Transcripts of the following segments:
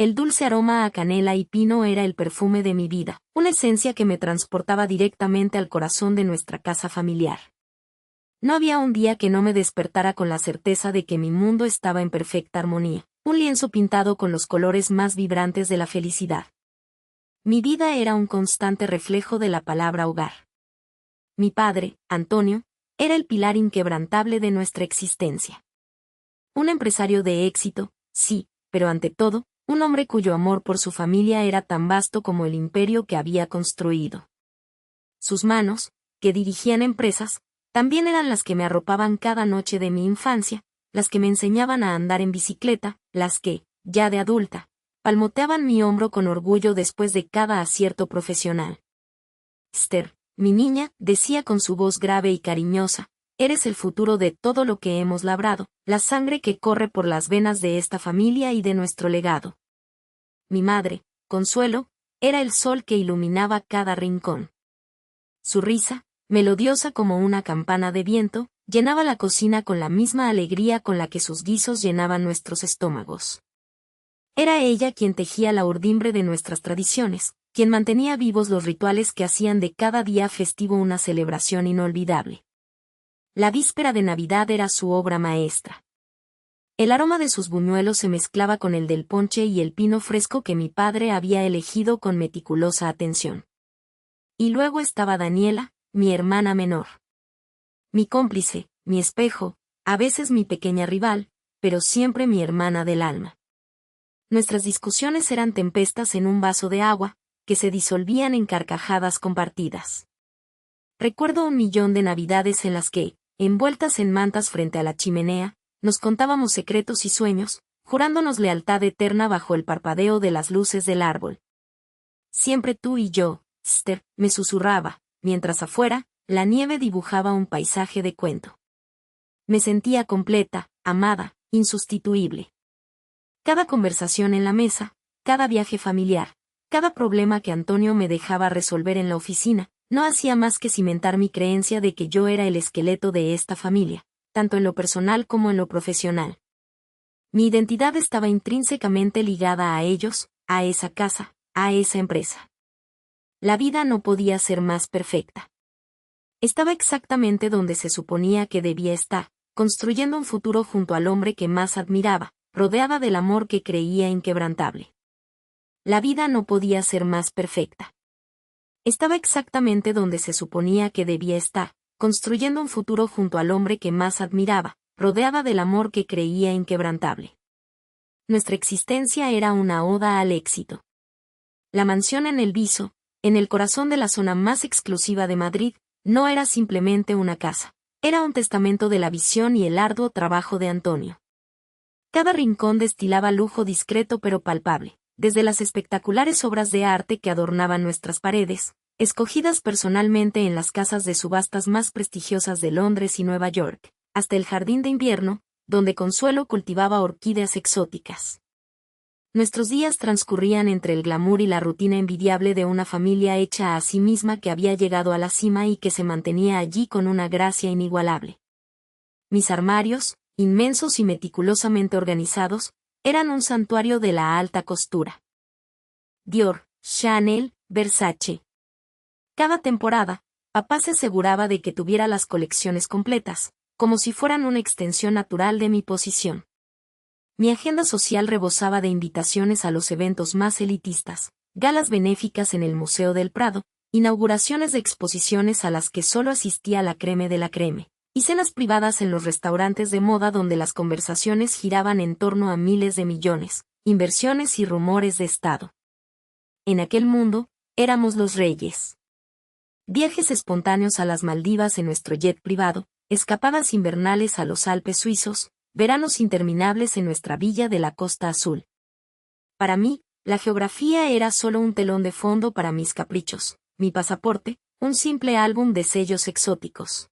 El dulce aroma a canela y pino era el perfume de mi vida, una esencia que me transportaba directamente al corazón de nuestra casa familiar. No había un día que no me despertara con la certeza de que mi mundo estaba en perfecta armonía, un lienzo pintado con los colores más vibrantes de la felicidad. Mi vida era un constante reflejo de la palabra hogar. Mi padre, Antonio, era el pilar inquebrantable de nuestra existencia. Un empresario de éxito, sí, pero ante todo, un hombre cuyo amor por su familia era tan vasto como el imperio que había construido. Sus manos, que dirigían empresas, también eran las que me arropaban cada noche de mi infancia, las que me enseñaban a andar en bicicleta, las que, ya de adulta, palmoteaban mi hombro con orgullo después de cada acierto profesional. Esther, mi niña, decía con su voz grave y cariñosa, eres el futuro de todo lo que hemos labrado, la sangre que corre por las venas de esta familia y de nuestro legado. Mi madre, Consuelo, era el sol que iluminaba cada rincón. Su risa, melodiosa como una campana de viento, llenaba la cocina con la misma alegría con la que sus guisos llenaban nuestros estómagos. Era ella quien tejía la urdimbre de nuestras tradiciones, quien mantenía vivos los rituales que hacían de cada día festivo una celebración inolvidable. La víspera de Navidad era su obra maestra. El aroma de sus buñuelos se mezclaba con el del ponche y el pino fresco que mi padre había elegido con meticulosa atención. Y luego estaba Daniela, mi hermana menor. Mi cómplice, mi espejo, a veces mi pequeña rival, pero siempre mi hermana del alma. Nuestras discusiones eran tempestas en un vaso de agua, que se disolvían en carcajadas compartidas. Recuerdo 1.000.000 de navidades en las que, envueltas en mantas frente a la chimenea, nos contábamos secretos y sueños, jurándonos lealtad eterna bajo el parpadeo de las luces del árbol. Siempre tú y yo, Esther, me susurraba, mientras afuera, la nieve dibujaba un paisaje de cuento. Me sentía completa, amada, insustituible. Cada conversación en la mesa, cada viaje familiar, cada problema que Antonio me dejaba resolver en la oficina, no hacía más que cimentar mi creencia de que yo era el esqueleto de esta familia, tanto en lo personal como en lo profesional. Mi identidad estaba intrínsecamente ligada a ellos, a esa casa, a esa empresa. La vida no podía ser más perfecta. Estaba exactamente donde se suponía que debía estar, construyendo un futuro junto al hombre que más admiraba, rodeada del amor que creía inquebrantable. La vida no podía ser más perfecta. Estaba exactamente donde se suponía que debía estar, construyendo un futuro junto al hombre que más admiraba, rodeada del amor que creía inquebrantable. Nuestra existencia era una oda al éxito. La mansión en El Viso, en el corazón de la zona más exclusiva de Madrid, no era simplemente una casa, era un testamento de la visión y el arduo trabajo de Antonio. Cada rincón destilaba lujo discreto pero palpable, desde las espectaculares obras de arte que adornaban nuestras paredes, escogidas personalmente en las casas de subastas más prestigiosas de Londres y Nueva York, hasta el jardín de invierno, donde Consuelo cultivaba orquídeas exóticas. Nuestros días transcurrían entre el glamour y la rutina envidiable de una familia hecha a sí misma que había llegado a la cima y que se mantenía allí con una gracia inigualable. Mis armarios, inmensos y meticulosamente organizados, eran un santuario de la alta costura. Dior, Chanel, Versace. Cada temporada, papá se aseguraba de que tuviera las colecciones completas, como si fueran una extensión natural de mi posición. Mi agenda social rebosaba de invitaciones a los eventos más elitistas, galas benéficas en el Museo del Prado, inauguraciones de exposiciones a las que solo asistía la creme de la creme, y cenas privadas en los restaurantes de moda donde las conversaciones giraban en torno a miles de millones, inversiones y rumores de Estado. En aquel mundo, éramos los reyes. Viajes espontáneos a las Maldivas en nuestro jet privado, escapadas invernales a los Alpes suizos, veranos interminables en nuestra villa de la Costa Azul. Para mí, la geografía era solo un telón de fondo para mis caprichos, mi pasaporte, un simple álbum de sellos exóticos.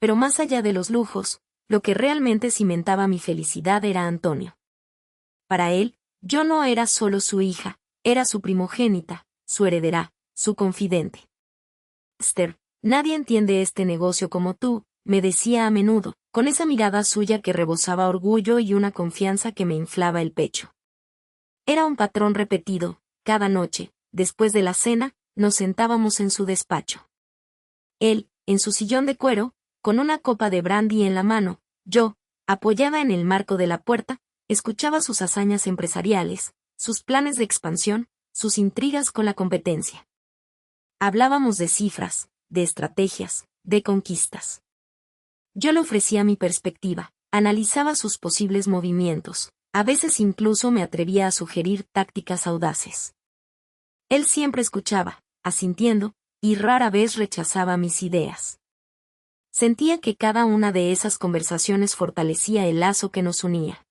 Pero más allá de los lujos, lo que realmente cimentaba mi felicidad era Antonio. Para él, yo no era solo su hija, era su primogénita, su heredera, su confidente. Esther, nadie entiende este negocio como tú, me decía a menudo, con esa mirada suya que rebosaba orgullo y una confianza que me inflaba el pecho. Era un patrón repetido. Cada noche, después de la cena, nos sentábamos en su despacho. Él, en su sillón de cuero, con una copa de brandy en la mano, yo, apoyada en el marco de la puerta, escuchaba sus hazañas empresariales, sus planes de expansión, sus intrigas con la competencia. Hablábamos de cifras, de estrategias, de conquistas. Yo le ofrecía mi perspectiva, analizaba sus posibles movimientos, a veces incluso me atrevía a sugerir tácticas audaces. Él siempre escuchaba, asintiendo, y rara vez rechazaba mis ideas. Sentía que cada una de esas conversaciones fortalecía el lazo que nos unía.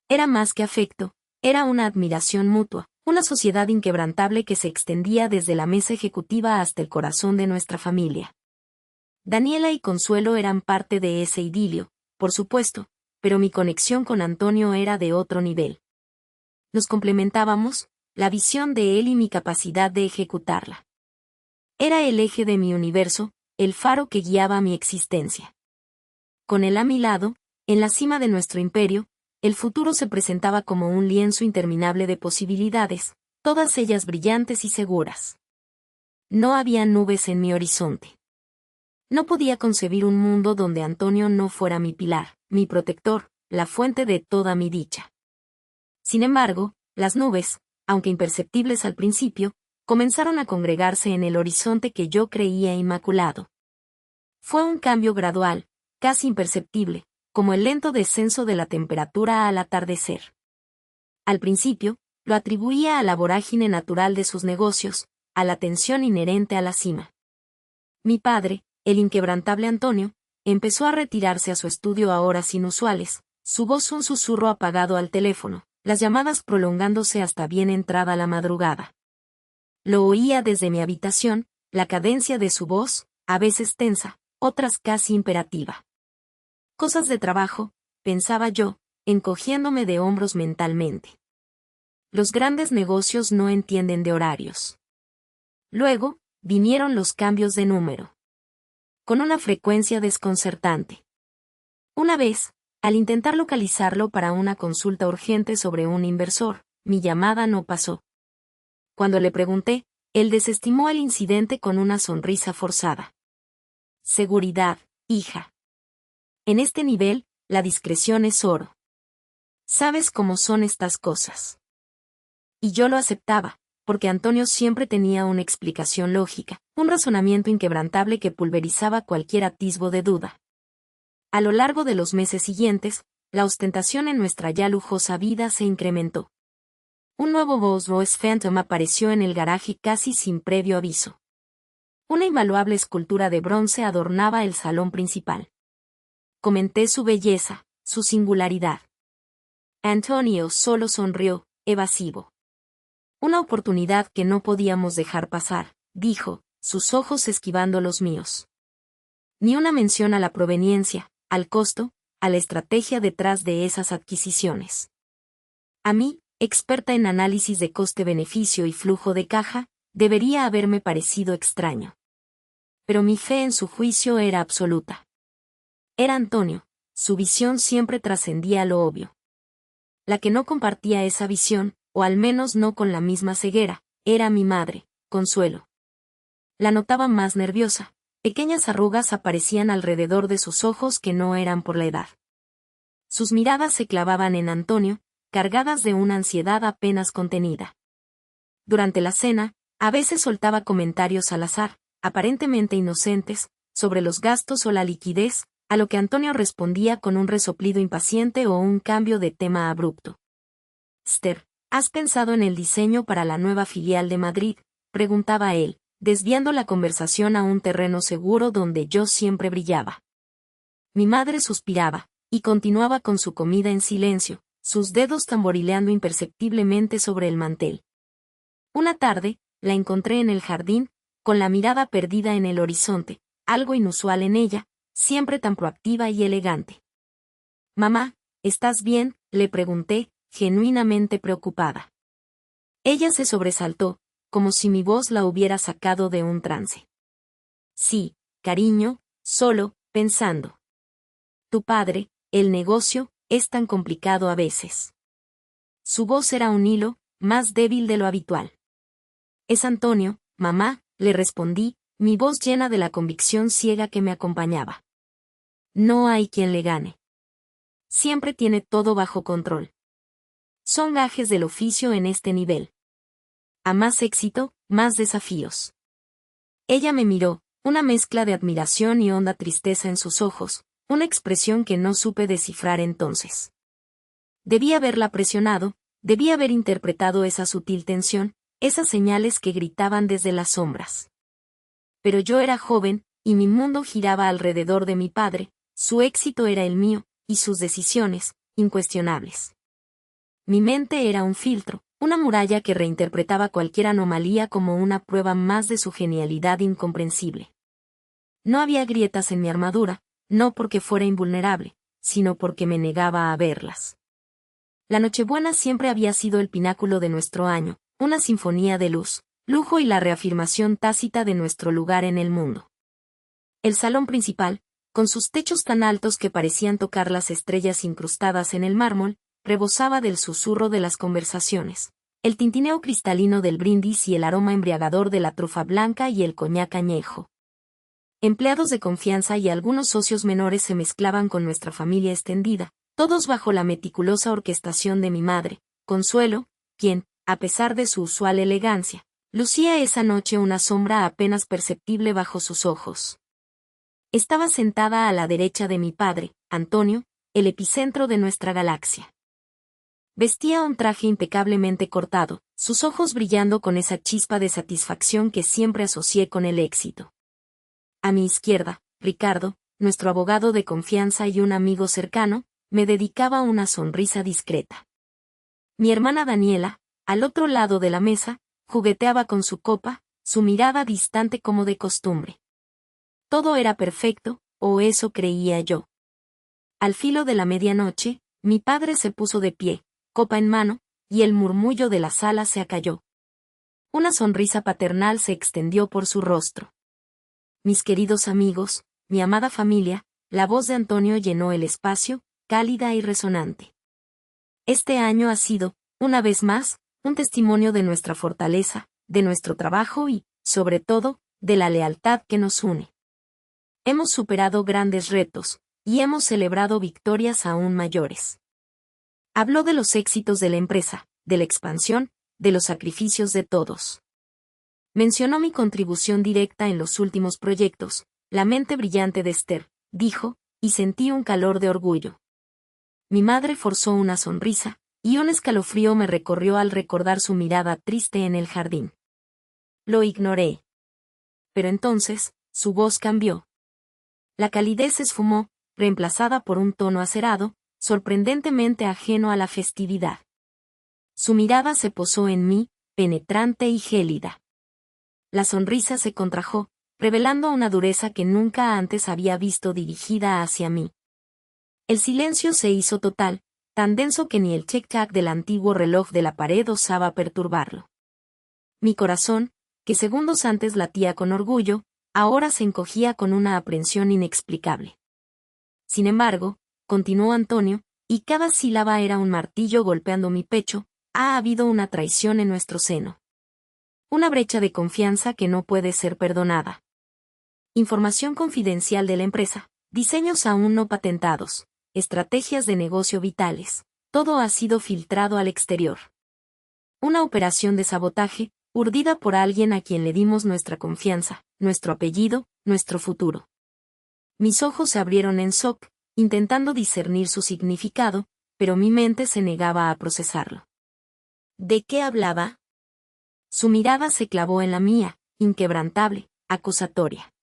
Era más que afecto, era una admiración mutua, una sociedad inquebrantable que se extendía desde la mesa ejecutiva hasta el corazón de nuestra familia. Daniela y Consuelo eran parte de ese idilio, por supuesto, pero mi conexión con Antonio era de otro nivel. Nos complementábamos, la visión de él y mi capacidad de ejecutarla. Era el eje de mi universo, el faro que guiaba mi existencia. Con él a mi lado, en la cima de nuestro imperio, el futuro se presentaba como un lienzo interminable de posibilidades, todas ellas brillantes y seguras. No había nubes en mi horizonte. No podía concebir un mundo donde Antonio no fuera mi pilar, mi protector, la fuente de toda mi dicha. Sin embargo, las nubes, aunque imperceptibles al principio, comenzaron a congregarse en el horizonte que yo creía inmaculado. Fue un cambio gradual, casi imperceptible, como el lento descenso de la temperatura al atardecer. Al principio, lo atribuía a la vorágine natural de sus negocios, a la tensión inherente a la cima. Mi padre, el inquebrantable Antonio, empezó a retirarse a su estudio a horas inusuales, su voz un susurro apagado al teléfono, las llamadas prolongándose hasta bien entrada la madrugada. Lo oía desde mi habitación, la cadencia de su voz, a veces tensa, otras casi imperativa. Cosas de trabajo, pensaba yo, encogiéndome de hombros mentalmente. Los grandes negocios no entienden de horarios. Luego, vinieron los cambios de número. Con una frecuencia desconcertante. Una vez, al intentar localizarlo para una consulta urgente sobre un inversor, mi llamada no pasó. Cuando le pregunté, él desestimó el incidente con una sonrisa forzada. Seguridad, hija. En este nivel, la discreción es oro. Sabes cómo son estas cosas. Y yo lo aceptaba, porque Antonio siempre tenía una explicación lógica, un razonamiento inquebrantable que pulverizaba cualquier atisbo de duda. A lo largo de los meses siguientes, la ostentación en nuestra ya lujosa vida se incrementó. Un nuevo Rolls-Royce Phantom apareció en el garaje casi sin previo aviso. Una invaluable escultura de bronce adornaba el salón principal. Comenté su belleza, su singularidad. Antonio solo sonrió, evasivo. Una oportunidad que no podíamos dejar pasar, dijo, sus ojos esquivando los míos. Ni una mención a la proveniencia, al costo, a la estrategia detrás de esas adquisiciones. A mí, experta en análisis de coste-beneficio y flujo de caja, debería haberme parecido extraño. Pero mi fe en su juicio era absoluta. Era Antonio, su visión siempre trascendía lo obvio. La que no compartía esa visión, o al menos no con la misma ceguera, era mi madre, Consuelo. La notaba más nerviosa, pequeñas arrugas aparecían alrededor de sus ojos que no eran por la edad. Sus miradas se clavaban en Antonio, cargadas de una ansiedad apenas contenida. Durante la cena, a veces soltaba comentarios al azar, aparentemente inocentes, sobre los gastos o la liquidez, a lo que Antonio respondía con un resoplido impaciente o un cambio de tema abrupto. «Esther, ¿has pensado en el diseño para la nueva filial de Madrid?», preguntaba él, desviando la conversación a un terreno seguro donde yo siempre brillaba. Mi madre suspiraba, y continuaba con su comida en silencio, sus dedos tamborileando imperceptiblemente sobre el mantel. Una tarde, la encontré en el jardín, con la mirada perdida en el horizonte, algo inusual en ella, siempre tan proactiva y elegante. «Mamá, ¿estás bien?», le pregunté, genuinamente preocupada. Ella se sobresaltó, como si mi voz la hubiera sacado de un trance. «Sí, cariño, solo, pensando. Tu padre, el negocio, es tan complicado a veces». Su voz era un hilo, más débil de lo habitual. «Es Antonio, mamá», le respondí, mi voz llena de la convicción ciega que me acompañaba. «No hay quien le gane. Siempre tiene todo bajo control. Son gajes del oficio en este nivel. A más éxito, más desafíos». Ella me miró, una mezcla de admiración y honda tristeza en sus ojos, una expresión que no supe descifrar entonces. Debí haberla presionado, debí haber interpretado esa sutil tensión, esas señales que gritaban desde las sombras. Pero yo era joven, y mi mundo giraba alrededor de mi padre, su éxito era el mío, y sus decisiones, incuestionables. Mi mente era un filtro, una muralla que reinterpretaba cualquier anomalía como una prueba más de su genialidad incomprensible. No había grietas en mi armadura, no porque fuera invulnerable, sino porque me negaba a verlas. La Nochebuena siempre había sido el pináculo de nuestro año, una sinfonía de luz, lujo y la reafirmación tácita de nuestro lugar en el mundo. El salón principal, con sus techos tan altos que parecían tocar las estrellas incrustadas en el mármol, rebosaba del susurro de las conversaciones, el tintineo cristalino del brindis y el aroma embriagador de la trufa blanca y el coñac añejo. Empleados de confianza y algunos socios menores se mezclaban con nuestra familia extendida, todos bajo la meticulosa orquestación de mi madre, Consuelo, quien, a pesar de su usual elegancia, lucía esa noche una sombra apenas perceptible bajo sus ojos. Estaba sentada a la derecha de mi padre, Antonio, el epicentro de nuestra galaxia. Vestía un traje impecablemente cortado, sus ojos brillando con esa chispa de satisfacción que siempre asocié con el éxito. A mi izquierda, Ricardo, nuestro abogado de confianza y un amigo cercano, me dedicaba una sonrisa discreta. Mi hermana Daniela, al otro lado de la mesa, jugueteaba con su copa, su mirada distante como de costumbre. Todo era perfecto, o eso creía yo. Al filo de la medianoche, mi padre se puso de pie, copa en mano, y el murmullo de la sala se acalló. Una sonrisa paternal se extendió por su rostro. Mis queridos amigos, mi amada familia, la voz de Antonio llenó el espacio, cálida y resonante. Este año ha sido, una vez más, un testimonio de nuestra fortaleza, de nuestro trabajo y, sobre todo, de la lealtad que nos une. Hemos superado grandes retos, y hemos celebrado victorias aún mayores. Habló de los éxitos de la empresa, de la expansión, de los sacrificios de todos. Mencionó mi contribución directa en los últimos proyectos, la mente brillante de Esther, dijo, y sentí un calor de orgullo. Mi madre forzó una sonrisa, y un escalofrío me recorrió al recordar su mirada triste en el jardín. Lo ignoré. Pero entonces, su voz cambió. La calidez se esfumó, reemplazada por un tono acerado, sorprendentemente ajeno a la festividad. Su mirada se posó en mí, penetrante y gélida. La sonrisa se contrajo, revelando una dureza que nunca antes había visto dirigida hacia mí. El silencio se hizo total, tan denso que ni el tic-tac del antiguo reloj de la pared osaba perturbarlo. Mi corazón, que segundos antes latía con orgullo, ahora se encogía con una aprensión inexplicable. Sin embargo, continuó Antonio, y cada sílaba era un martillo golpeando mi pecho, ha habido una traición en nuestro seno. Una brecha de confianza que no puede ser perdonada. Información confidencial de la empresa, diseños aún no patentados, estrategias de negocio vitales, todo ha sido filtrado al exterior. Una operación de sabotaje, urdida por alguien a quien le dimos nuestra confianza, nuestro apellido, nuestro futuro. Mis ojos se abrieron en shock, intentando discernir su significado, pero mi mente se negaba a procesarlo. ¿De qué hablaba? Su mirada se clavó en la mía, inquebrantable, acusatoria.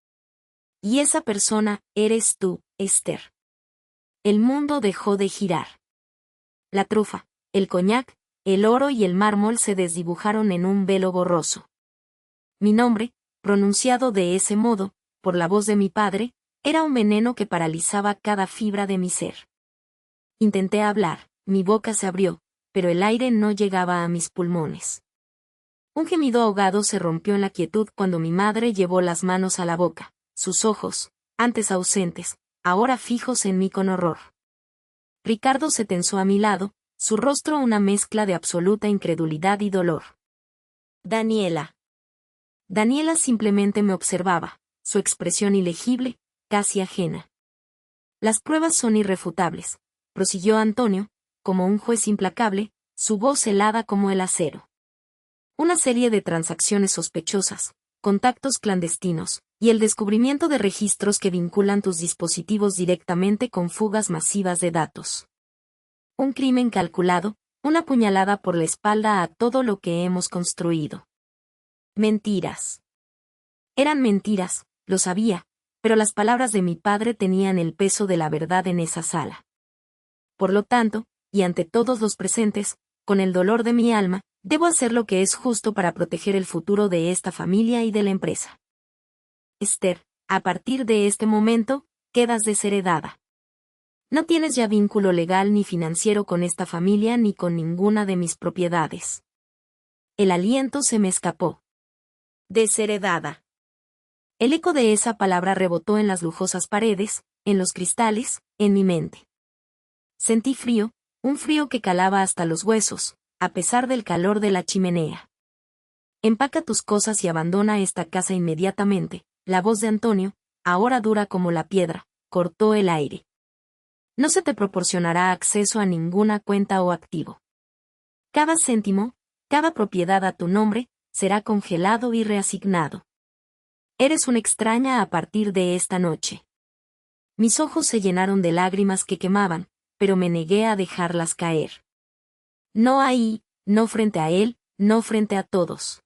Y esa persona, eres tú, Esther. El mundo dejó de girar. La trufa, el coñac, el oro y el mármol se desdibujaron en un velo borroso. Mi nombre, pronunciado de ese modo, por la voz de mi padre, era un veneno que paralizaba cada fibra de mi ser. Intenté hablar, mi boca se abrió, pero el aire no llegaba a mis pulmones. Un gemido ahogado se rompió en la quietud cuando mi madre llevó las manos a la boca, sus ojos, antes ausentes, ahora fijos en mí con horror. Ricardo se tensó a mi lado, su rostro una mezcla de absoluta incredulidad y dolor. Daniela. Daniela simplemente me observaba, su expresión ilegible, casi ajena. Las pruebas son irrefutables, prosiguió Antonio, como un juez implacable, su voz helada como el acero. Una serie de transacciones sospechosas, contactos clandestinos, y el descubrimiento de registros que vinculan tus dispositivos directamente con fugas masivas de datos. Un crimen calculado, una puñalada por la espalda a todo lo que hemos construido. Mentiras. Eran mentiras, lo sabía, pero las palabras de mi padre tenían el peso de la verdad en esa sala. Por lo tanto, y ante todos los presentes, con el dolor de mi alma, debo hacer lo que es justo para proteger el futuro de esta familia y de la empresa. Esther, a partir de este momento, quedas desheredada. No tienes ya vínculo legal ni financiero con esta familia ni con ninguna de mis propiedades. El aliento se me escapó. Desheredada. El eco de esa palabra rebotó en las lujosas paredes, en los cristales, en mi mente. Sentí frío, un frío que calaba hasta los huesos, a pesar del calor de la chimenea. Empaca tus cosas y abandona esta casa inmediatamente. La voz de Antonio, ahora dura como la piedra, cortó el aire. No se te proporcionará acceso a ninguna cuenta o activo. Cada céntimo, cada propiedad a tu nombre, será congelado y reasignado. Eres una extraña a partir de esta noche. Mis ojos se llenaron de lágrimas que quemaban, pero me negué a dejarlas caer. No ahí, no frente a él, no frente a todos.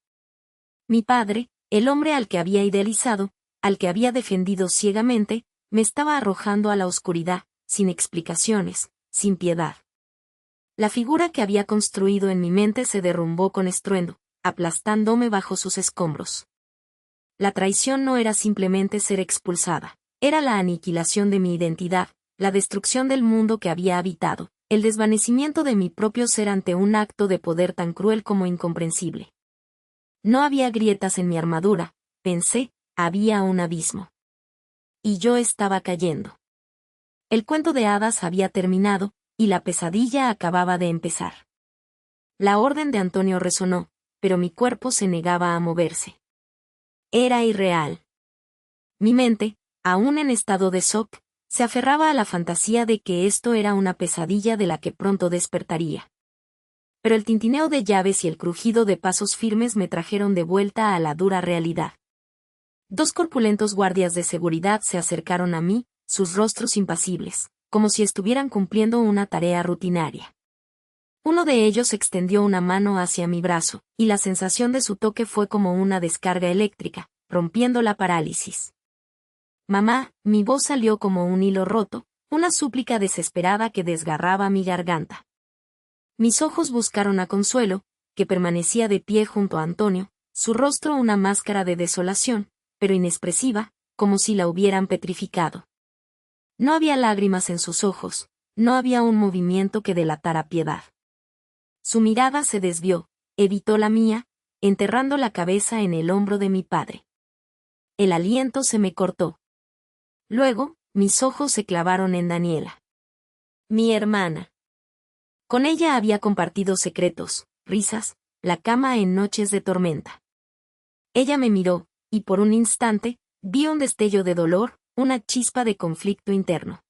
Mi padre, el hombre al que había idealizado, al que había defendido ciegamente, me estaba arrojando a la oscuridad, sin explicaciones, sin piedad. La figura que había construido en mi mente se derrumbó con estruendo, aplastándome bajo sus escombros. La traición no era simplemente ser expulsada, era la aniquilación de mi identidad, la destrucción del mundo que había habitado, el desvanecimiento de mi propio ser ante un acto de poder tan cruel como incomprensible. No había grietas en mi armadura, pensé, había un abismo. Y yo estaba cayendo. El cuento de hadas había terminado, y la pesadilla acababa de empezar. La orden de Antonio resonó, pero mi cuerpo se negaba a moverse. Era irreal. Mi mente, aún en estado de shock, se aferraba a la fantasía de que esto era una pesadilla de la que pronto despertaría. Pero el tintineo de llaves y el crujido de pasos firmes me trajeron de vuelta a la dura realidad. Dos corpulentos guardias de seguridad se acercaron a mí, sus rostros impasibles, como si estuvieran cumpliendo una tarea rutinaria. Uno de ellos extendió una mano hacia mi brazo, y la sensación de su toque fue como una descarga eléctrica, rompiendo la parálisis. Mamá, mi voz salió como un hilo roto, una súplica desesperada que desgarraba mi garganta. Mis ojos buscaron a Consuelo, que permanecía de pie junto a Antonio, su rostro una máscara de desolación, pero inexpresiva, como si la hubieran petrificado. No había lágrimas en sus ojos, no había un movimiento que delatara piedad. Su mirada se desvió, evitó la mía, enterrando la cabeza en el hombro de mi padre. El aliento se me cortó. Luego, mis ojos se clavaron en Daniela. Mi hermana. Con ella había compartido secretos, risas, la cama en noches de tormenta. Ella me miró, y por un instante, vi un destello de dolor, una chispa de conflicto interno.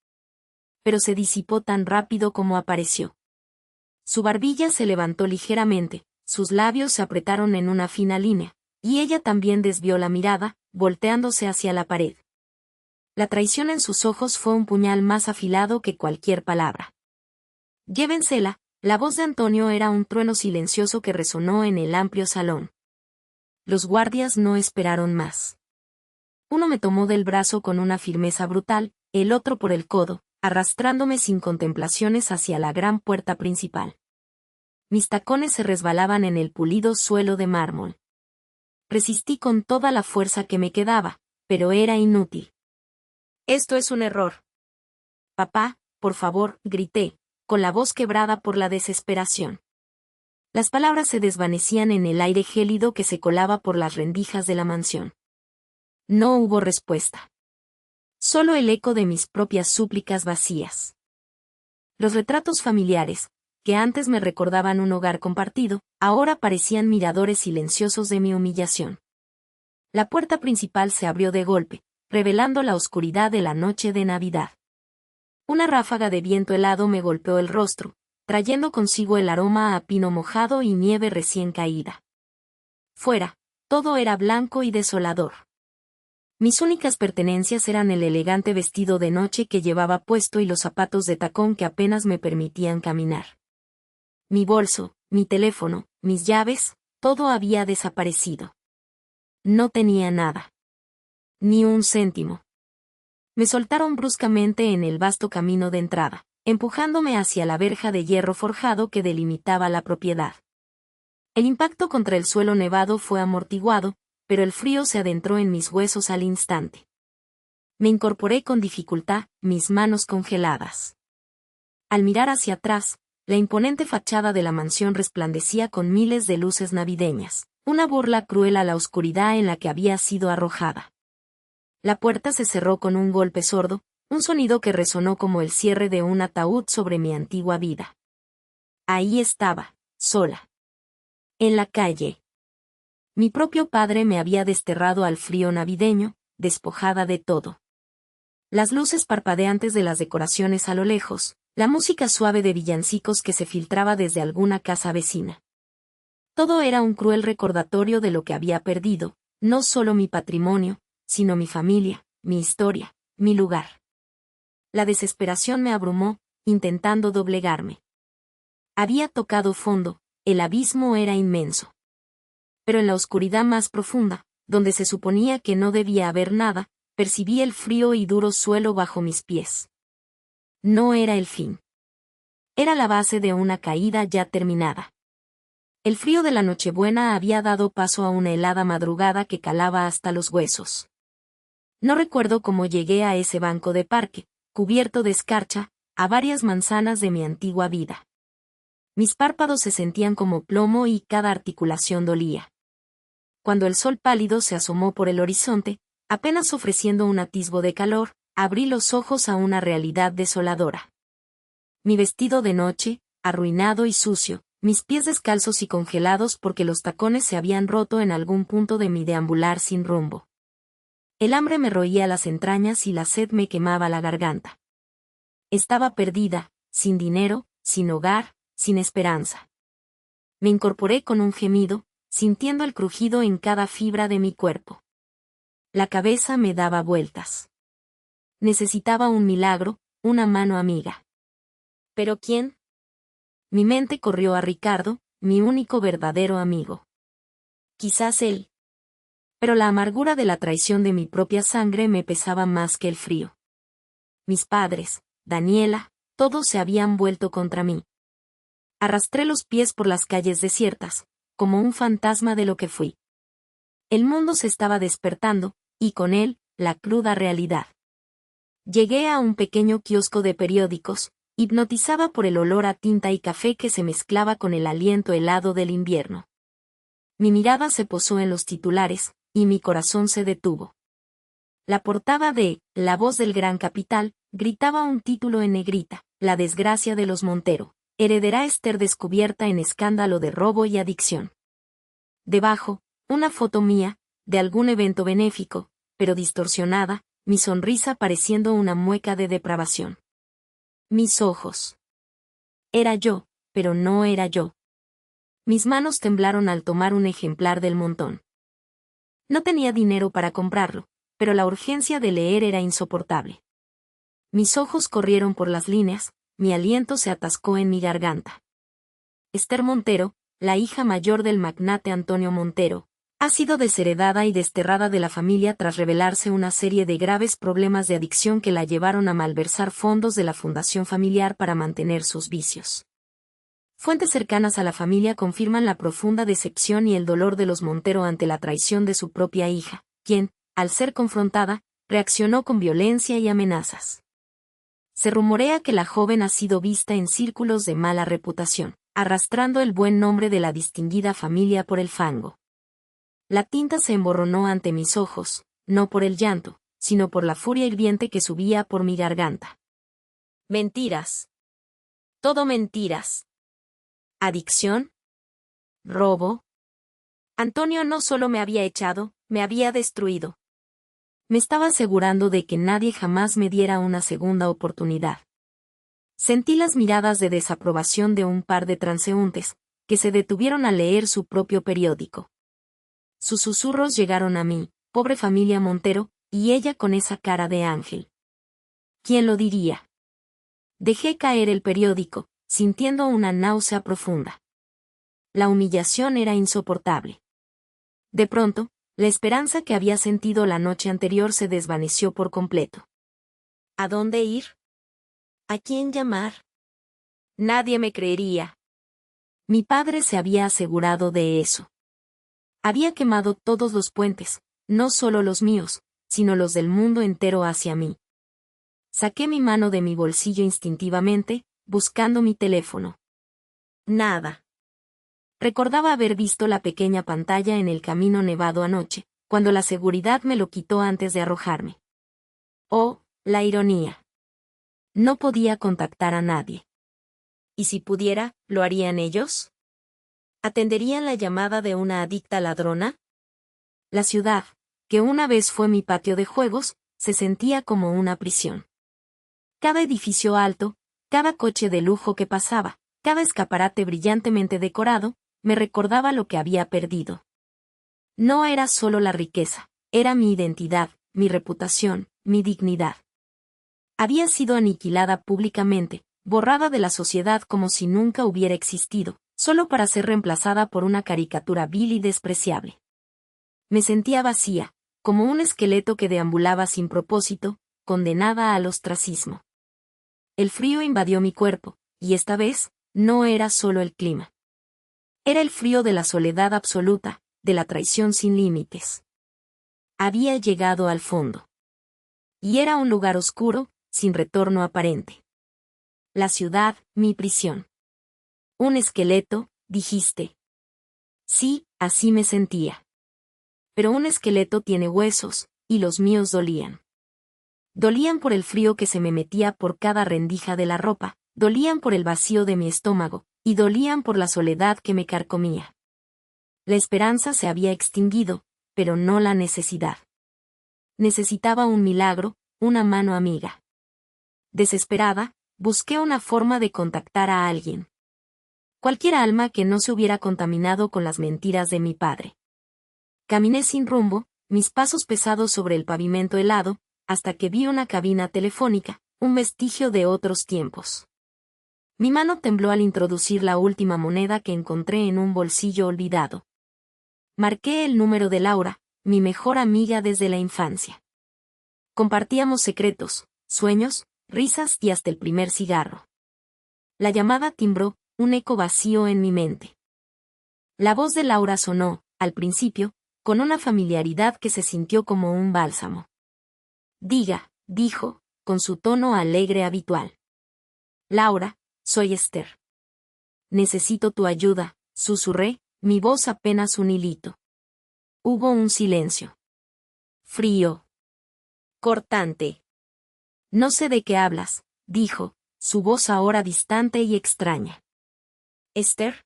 Pero se disipó tan rápido como apareció. Su barbilla se levantó ligeramente, sus labios se apretaron en una fina línea, y ella también desvió la mirada, volteándose hacia la pared. La traición en sus ojos fue un puñal más afilado que cualquier palabra. Llévensela, la voz de Antonio era un trueno silencioso que resonó en el amplio salón. Los guardias no esperaron más. Uno me tomó del brazo con una firmeza brutal, el otro por el codo, arrastrándome sin contemplaciones hacia la gran puerta principal. Mis tacones se resbalaban en el pulido suelo de mármol. Resistí con toda la fuerza que me quedaba, pero era inútil. Esto es un error. Papá, por favor, grité, con la voz quebrada por la desesperación. Las palabras se desvanecían en el aire gélido que se colaba por las rendijas de la mansión. No hubo respuesta. Solo el eco de mis propias súplicas vacías. Los retratos familiares, que antes me recordaban un hogar compartido, ahora parecían miradores silenciosos de mi humillación. La puerta principal se abrió de golpe, revelando la oscuridad de la noche de Navidad. Una ráfaga de viento helado me golpeó el rostro, trayendo consigo el aroma a pino mojado y nieve recién caída. Fuera, todo era blanco y desolador. Mis únicas pertenencias eran el elegante vestido de noche que llevaba puesto y los zapatos de tacón que apenas me permitían caminar. Mi bolso, mi teléfono, mis llaves, todo había desaparecido. No tenía nada. Ni un céntimo. Me soltaron bruscamente en el vasto camino de entrada, empujándome hacia la verja de hierro forjado que delimitaba la propiedad. El impacto contra el suelo nevado fue amortiguado, pero el frío se adentró en mis huesos al instante. Me incorporé con dificultad, mis manos congeladas. Al mirar hacia atrás, la imponente fachada de la mansión resplandecía con miles de luces navideñas, una burla cruel a la oscuridad en la que había sido arrojada. La puerta se cerró con un golpe sordo, un sonido que resonó como el cierre de un ataúd sobre mi antigua vida. Ahí estaba, sola. En la calle. Mi propio padre me había desterrado al frío navideño, despojada de todo. Las luces parpadeantes de las decoraciones a lo lejos, la música suave de villancicos que se filtraba desde alguna casa vecina. Todo era un cruel recordatorio de lo que había perdido, no solo mi patrimonio, sino mi familia, mi historia, mi lugar. La desesperación me abrumó, intentando doblegarme. Había tocado fondo, el abismo era inmenso. Pero en la oscuridad más profunda, donde se suponía que no debía haber nada, percibí el frío y duro suelo bajo mis pies. No era el fin. Era la base de una caída ya terminada. El frío de la Nochebuena había dado paso a una helada madrugada que calaba hasta los huesos. No recuerdo cómo llegué a ese banco de parque, cubierto de escarcha, a varias manzanas de mi antigua vida. Mis párpados se sentían como plomo y cada articulación dolía. Cuando el sol pálido se asomó por el horizonte, apenas ofreciendo un atisbo de calor, abrí los ojos a una realidad desoladora. Mi vestido de noche, arruinado y sucio, mis pies descalzos y congelados porque los tacones se habían roto en algún punto de mi deambular sin rumbo. El hambre me roía las entrañas y la sed me quemaba la garganta. Estaba perdida, sin dinero, sin hogar, sin esperanza. Me incorporé con un gemido, sintiendo el crujido en cada fibra de mi cuerpo. La cabeza me daba vueltas. Necesitaba un milagro, una mano amiga. ¿Pero quién? Mi mente corrió a Ricardo, mi único verdadero amigo. Quizás él. Pero la amargura de la traición de mi propia sangre me pesaba más que el frío. Mis padres, Daniela, todos se habían vuelto contra mí. Arrastré los pies por las calles desiertas, como un fantasma de lo que fui. El mundo se estaba despertando, y con él, la cruda realidad. Llegué a un pequeño kiosco de periódicos, hipnotizada por el olor a tinta y café que se mezclaba con el aliento helado del invierno. Mi mirada se posó en los titulares, y mi corazón se detuvo. La portada de La Voz del Gran Capital gritaba un título en negrita: La desgracia de los Montero. Heredará Esther descubierta en escándalo de robo y adicción. Debajo, una foto mía, de algún evento benéfico, pero distorsionada, mi sonrisa pareciendo una mueca de depravación. Mis ojos. Era yo, pero no era yo. Mis manos temblaron al tomar un ejemplar del montón. No tenía dinero para comprarlo, pero la urgencia de leer era insoportable. Mis ojos corrieron por las líneas, mi aliento se atascó en mi garganta. Esther Montero, la hija mayor del magnate Antonio Montero, ha sido desheredada y desterrada de la familia tras revelarse una serie de graves problemas de adicción que la llevaron a malversar fondos de la fundación familiar para mantener sus vicios. Fuentes cercanas a la familia confirman la profunda decepción y el dolor de los Montero ante la traición de su propia hija, quien, al ser confrontada, reaccionó con violencia y amenazas. Se rumorea que la joven ha sido vista en círculos de mala reputación, arrastrando el buen nombre de la distinguida familia por el fango. La tinta se emborronó ante mis ojos, no por el llanto, sino por la furia hirviente que subía por mi garganta. Mentiras. Todo mentiras. ¿Adicción? ¿Robo? Antonio no solo me había echado, me había destruido. Me estaba asegurando de que nadie jamás me diera una segunda oportunidad. Sentí las miradas de desaprobación de un par de transeúntes, que se detuvieron a leer su propio periódico. Sus susurros llegaron a mí, pobre familia Montero, y ella con esa cara de ángel. ¿Quién lo diría? Dejé caer el periódico, sintiendo una náusea profunda. La humillación era insoportable. De pronto, la esperanza que había sentido la noche anterior se desvaneció por completo. ¿A dónde ir? ¿A quién llamar? Nadie me creería. Mi padre se había asegurado de eso. Había quemado todos los puentes, no solo los míos, sino los del mundo entero hacia mí. Saqué mi mano de mi bolsillo instintivamente, buscando mi teléfono. Nada. Recordaba haber visto la pequeña pantalla en el camino nevado anoche, cuando la seguridad me lo quitó antes de arrojarme. Oh, la ironía. No podía contactar a nadie. ¿Y si pudiera, lo harían ellos? ¿Atenderían la llamada de una adicta ladrona? La ciudad, que una vez fue mi patio de juegos, se sentía como una prisión. Cada edificio alto, cada coche de lujo que pasaba, cada escaparate brillantemente decorado, me recordaba lo que había perdido. No era solo la riqueza, era mi identidad, mi reputación, mi dignidad. Había sido aniquilada públicamente, borrada de la sociedad como si nunca hubiera existido, solo para ser reemplazada por una caricatura vil y despreciable. Me sentía vacía, como un esqueleto que deambulaba sin propósito, condenada al ostracismo. El frío invadió mi cuerpo, y esta vez, no era solo el clima. Era el frío de la soledad absoluta, de la traición sin límites. Había llegado al fondo. Y era un lugar oscuro, sin retorno aparente. La ciudad, mi prisión. Un esqueleto, dijiste. Sí, así me sentía. Pero un esqueleto tiene huesos, y los míos dolían. Dolían por el frío que se me metía por cada rendija de la ropa, dolían por el vacío de mi estómago, y dolían por la soledad que me carcomía. La esperanza se había extinguido, pero no la necesidad. Necesitaba un milagro, una mano amiga. Desesperada, busqué una forma de contactar a alguien. Cualquier alma que no se hubiera contaminado con las mentiras de mi padre. Caminé sin rumbo, mis pasos pesados sobre el pavimento helado, hasta que vi una cabina telefónica, un vestigio de otros tiempos. Mi mano tembló al introducir la última moneda que encontré en un bolsillo olvidado. Marqué el número de Laura, mi mejor amiga desde la infancia. Compartíamos secretos, sueños, risas y hasta el primer cigarro. La llamada timbró, un eco vacío en mi mente. La voz de Laura sonó, al principio, con una familiaridad que se sintió como un bálsamo. Diga, dijo, con su tono alegre habitual. Laura, soy Esther. Necesito tu ayuda, susurré, mi voz apenas un hilito. Hubo un silencio. Frío. Cortante. No sé de qué hablas, dijo, su voz ahora distante y extraña. ¿Esther?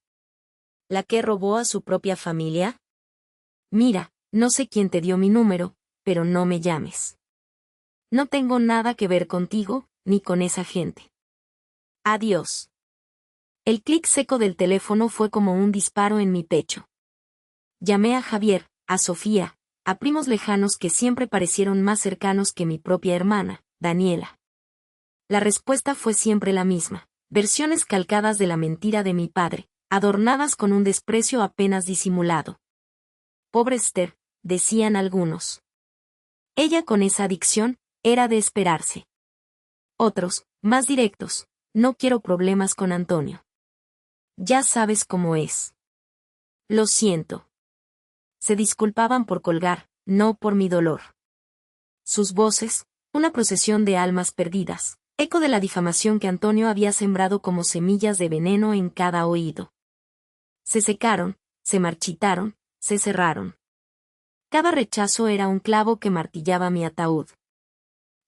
¿La que robó a su propia familia? Mira, no sé quién te dio mi número, pero no me llames. No tengo nada que ver contigo, ni con esa gente. Adiós. El clic seco del teléfono fue como un disparo en mi pecho. Llamé a Javier, a Sofía, a primos lejanos que siempre parecieron más cercanos que mi propia hermana, Daniela. La respuesta fue siempre la misma, versiones calcadas de la mentira de mi padre, adornadas con un desprecio apenas disimulado. Pobre Esther, decían algunos. Ella con esa adicción, era de esperarse. Otros, más directos, no quiero problemas con Antonio. Ya sabes cómo es. Lo siento. Se disculpaban por colgar, no por mi dolor. Sus voces, una procesión de almas perdidas, eco de la difamación que Antonio había sembrado como semillas de veneno en cada oído. Se secaron, se marchitaron, se cerraron. Cada rechazo era un clavo que martillaba mi ataúd.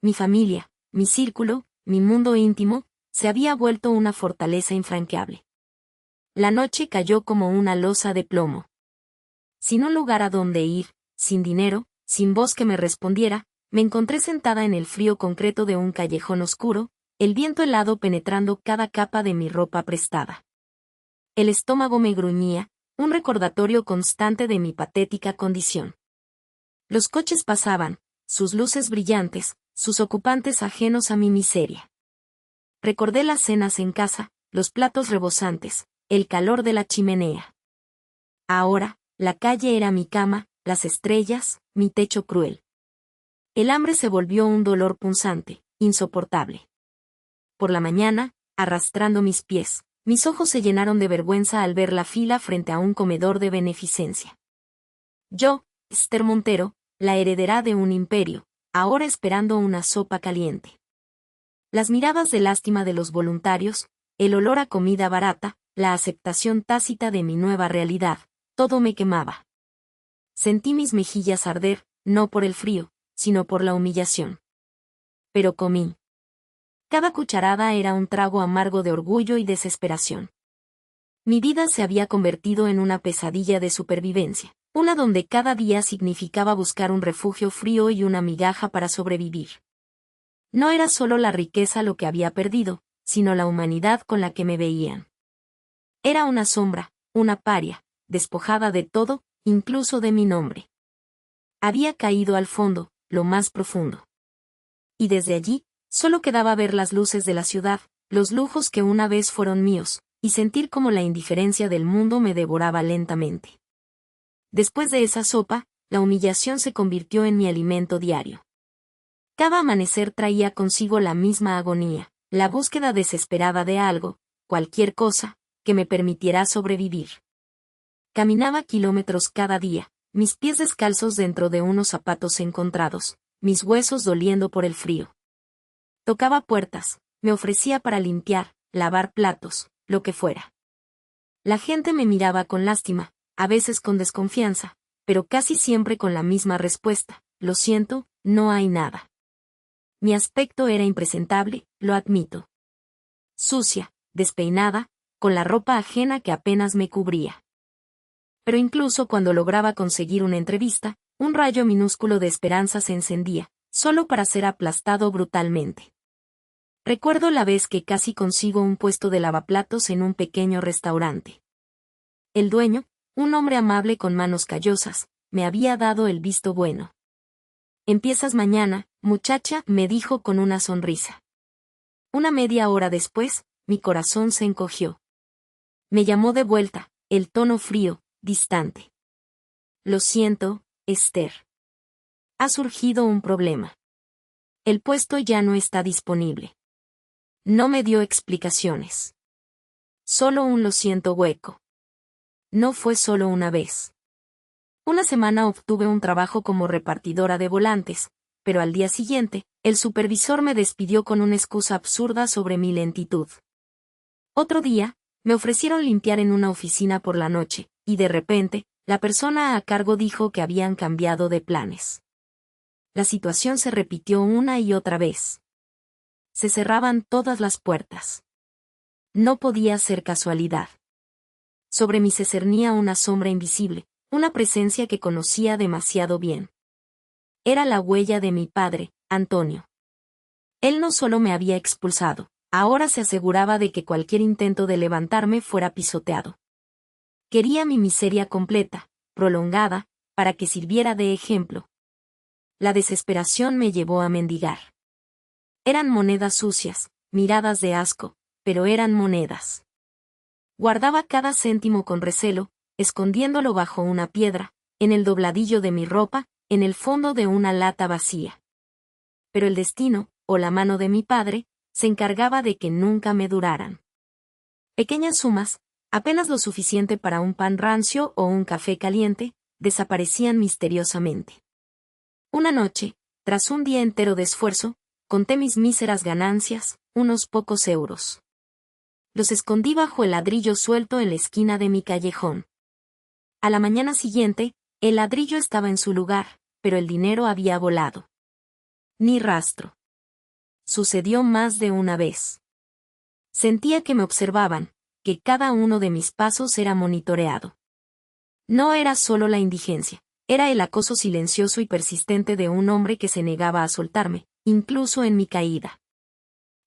Mi familia, mi círculo, mi mundo íntimo, se había vuelto una fortaleza infranqueable. La noche cayó como una losa de plomo. Sin un lugar a donde ir, sin dinero, sin voz que me respondiera, me encontré sentada en el frío concreto de un callejón oscuro, el viento helado penetrando cada capa de mi ropa prestada. El estómago me gruñía, un recordatorio constante de mi patética condición. Los coches pasaban, sus luces brillantes, sus ocupantes ajenos a mi miseria. Recordé las cenas en casa, los platos rebosantes, el calor de la chimenea. Ahora, la calle era mi cama, las estrellas, mi techo cruel. El hambre se volvió un dolor punzante, insoportable. Por la mañana, arrastrando mis pies, mis ojos se llenaron de vergüenza al ver la fila frente a un comedor de beneficencia. Yo, Esther Montero, la heredera de un imperio, ahora esperando una sopa caliente. Las miradas de lástima de los voluntarios, el olor a comida barata, la aceptación tácita de mi nueva realidad, todo me quemaba. Sentí mis mejillas arder, no por el frío, sino por la humillación. Pero comí. Cada cucharada era un trago amargo de orgullo y desesperación. Mi vida se había convertido en una pesadilla de supervivencia, una donde cada día significaba buscar un refugio frío y una migaja para sobrevivir. No era solo la riqueza lo que había perdido, sino la humanidad con la que me veían. Era una sombra, una paria, despojada de todo, incluso de mi nombre. Había caído al fondo, lo más profundo. Y desde allí, solo quedaba ver las luces de la ciudad, los lujos que una vez fueron míos, y sentir cómo la indiferencia del mundo me devoraba lentamente. Después de esa sopa, la humillación se convirtió en mi alimento diario. Cada amanecer traía consigo la misma agonía, la búsqueda desesperada de algo, cualquier cosa, que me permitiera sobrevivir. Caminaba kilómetros cada día, mis pies descalzos dentro de unos zapatos encontrados, mis huesos doliendo por el frío. Tocaba puertas, me ofrecía para limpiar, lavar platos, lo que fuera. La gente me miraba con lástima, a veces con desconfianza, pero casi siempre con la misma respuesta: lo siento, no hay nada. Mi aspecto era impresentable, lo admito. Sucia, despeinada, con la ropa ajena que apenas me cubría. Pero incluso cuando lograba conseguir una entrevista, un rayo minúsculo de esperanza se encendía, solo para ser aplastado brutalmente. Recuerdo la vez que casi consigo un puesto de lavaplatos en un pequeño restaurante. El dueño, un hombre amable con manos callosas, me había dado el visto bueno. «Empiezas mañana, muchacha», me dijo con una sonrisa. Una media hora después, mi corazón se encogió. Me llamó de vuelta, el tono frío, distante. «Lo siento, Esther. Ha surgido un problema. El puesto ya no está disponible». No me dio explicaciones. Solo un lo siento hueco. No fue solo una vez. Una semana obtuve un trabajo como repartidora de volantes, pero al día siguiente, el supervisor me despidió con una excusa absurda sobre mi lentitud. Otro día, me ofrecieron limpiar en una oficina por la noche, y de repente, la persona a cargo dijo que habían cambiado de planes. La situación se repitió una y otra vez. Se cerraban todas las puertas. No podía ser casualidad. Sobre mí se cernía una sombra invisible, una presencia que conocía demasiado bien. Era la huella de mi padre, Antonio. Él no solo me había expulsado, ahora se aseguraba de que cualquier intento de levantarme fuera pisoteado. Quería mi miseria completa, prolongada, para que sirviera de ejemplo. La desesperación me llevó a mendigar. Eran monedas sucias, miradas de asco, pero eran monedas. Guardaba cada céntimo con recelo, escondiéndolo bajo una piedra, en el dobladillo de mi ropa, en el fondo de una lata vacía. Pero el destino, o la mano de mi padre, se encargaba de que nunca me duraran. Pequeñas sumas, apenas lo suficiente para un pan rancio o un café caliente, desaparecían misteriosamente. Una noche, tras un día entero de esfuerzo, conté mis míseras ganancias, unos pocos euros. Los escondí bajo el ladrillo suelto en la esquina de mi callejón. A la mañana siguiente, el ladrillo estaba en su lugar, pero el dinero había volado. Ni rastro. Sucedió más de una vez. Sentía que me observaban, que cada uno de mis pasos era monitoreado. No era solo la indigencia, era el acoso silencioso y persistente de un hombre que se negaba a soltarme, incluso en mi caída.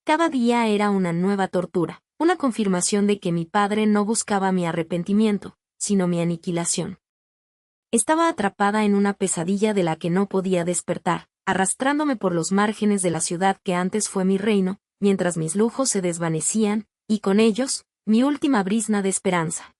Cada día era una nueva tortura, una confirmación de que mi padre no buscaba mi arrepentimiento, sino mi aniquilación. Estaba atrapada en una pesadilla de la que no podía despertar, arrastrándome por los márgenes de la ciudad que antes fue mi reino, mientras mis lujos se desvanecían, y con ellos, mi última brizna de esperanza.